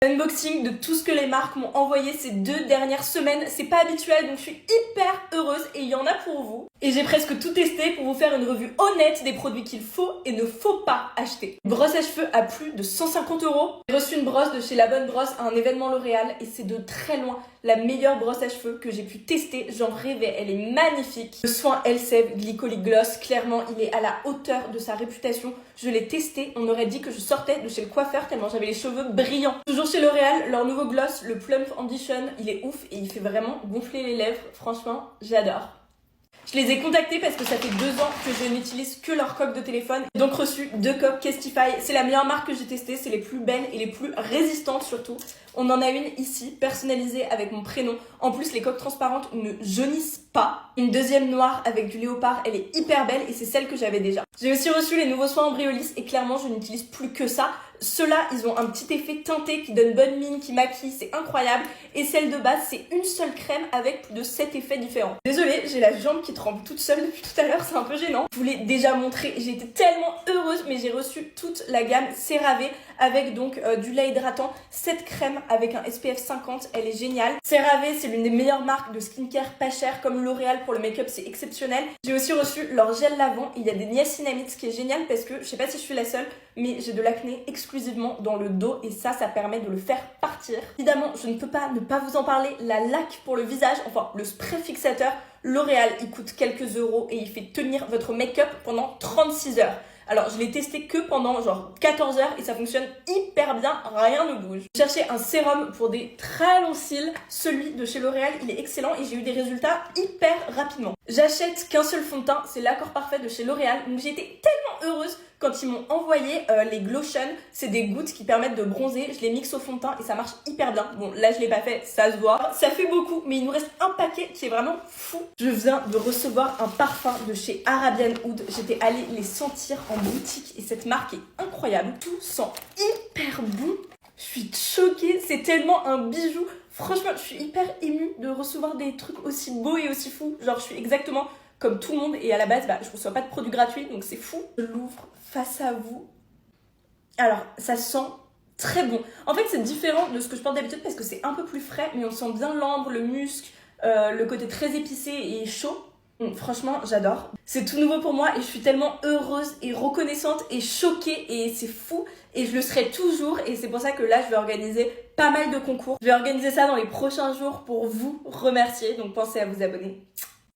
Unboxing de tout ce que les marques m'ont envoyé ces 2 dernières semaines. C'est pas habituel, donc je suis hyper heureuse et il y en a pour vous. Et j'ai presque tout testé pour vous faire une revue honnête des produits qu'il faut et ne faut pas acheter. Brosse à cheveux à plus de 150 €. J'ai reçu une brosse de chez La Bonne Brosse à un événement L'Oréal et c'est de très loin la meilleure brosse à cheveux que j'ai pu tester. J'en rêvais, elle est magnifique. Le soin Elseve Glycolic Gloss, clairement, il est à la hauteur de sa réputation. Je l'ai testé, on aurait dit que je sortais de chez le coiffeur tellement j'avais les cheveux brillants. Toujours chez L'Oréal, leur nouveau gloss, le Plump Ambition, il est ouf et il fait vraiment gonfler les lèvres. Franchement, j'adore. Je les ai contactés parce que ça fait 2 ans que je n'utilise que leur coque de téléphone. J'ai donc reçu 2 coques Kestify. C'est la meilleure marque que j'ai testée, c'est les plus belles et les plus résistantes surtout. On en a une ici, personnalisée avec mon prénom. En plus, les coques transparentes ne jaunissent pas. Une deuxième noire avec du léopard, elle est hyper belle et c'est celle que j'avais déjà. J'ai aussi reçu les nouveaux soins Embryolisse et clairement, je n'utilise plus que ça. Ceux-là, ils ont un petit effet teinté qui donne bonne mine, qui maquille, c'est incroyable. Et celle de base, c'est une seule crème avec plus de 7 effets différents. Désolée, j'ai la jambe qui tremble toute seule depuis tout à l'heure, c'est un peu gênant. Je vous l'ai déjà montré, j'ai été tellement heureuse, mais j'ai reçu toute la gamme CeraVe avec donc du lait hydratant. Cette crème avec un SPF 50, elle est géniale. CeraVe, c'est l'une des meilleures marques de skincare pas chères, comme L'Oréal pour le make-up, c'est exceptionnel. J'ai aussi reçu leur gel lavant, il y a des niacinamides, ce qui est génial parce que, je sais pas si je suis la seule, mais j'ai de l'acné exclusivement dans le dos et ça permet de le faire partir. Évidemment, je ne peux pas ne pas vous en parler, la laque pour le visage, enfin le spray fixateur L'Oréal, il coûte quelques euros et il fait tenir votre make-up pendant 36 heures. Alors, je l'ai testé que pendant genre 14 heures et ça fonctionne hyper bien, rien ne bouge. J'ai cherché un sérum pour des très longs cils. Celui de chez L'Oréal, il est excellent et j'ai eu des résultats hyper rapidement. J'achète qu'un seul fond de teint, c'est l'accord parfait de chez L'Oréal. Donc, j'ai été tellement heureuse quand ils m'ont envoyé les Glotion. C'est des gouttes qui permettent de bronzer. Je les mixe au fond de teint et ça marche hyper bien. Bon, là, je l'ai pas fait, ça se voit. Ça fait beaucoup, mais il nous reste un paquet qui est vraiment fou. Je viens de recevoir un parfum de chez Arabian Oud. J'étais allée les sentir en boutique et cette marque est incroyable. Tout sent hyper bon. Je suis choquée, c'est tellement un bijou. Franchement, je suis hyper émue de recevoir des trucs aussi beaux et aussi fous. Genre, je suis exactement comme tout le monde et à la base, je reçois pas de produits gratuits, donc c'est fou. Je l'ouvre face à vous. Alors, ça sent très bon. En fait, c'est différent de ce que je porte d'habitude parce que c'est un peu plus frais, mais on sent bien l'ambre, le musc, le côté très épicé et chaud. Franchement, j'adore. C'est tout nouveau pour moi et je suis tellement heureuse et reconnaissante et choquée et c'est fou. Et je le serai toujours et c'est pour ça que là, je vais organiser pas mal de concours. Je vais organiser ça dans les prochains jours pour vous remercier, donc pensez à vous abonner.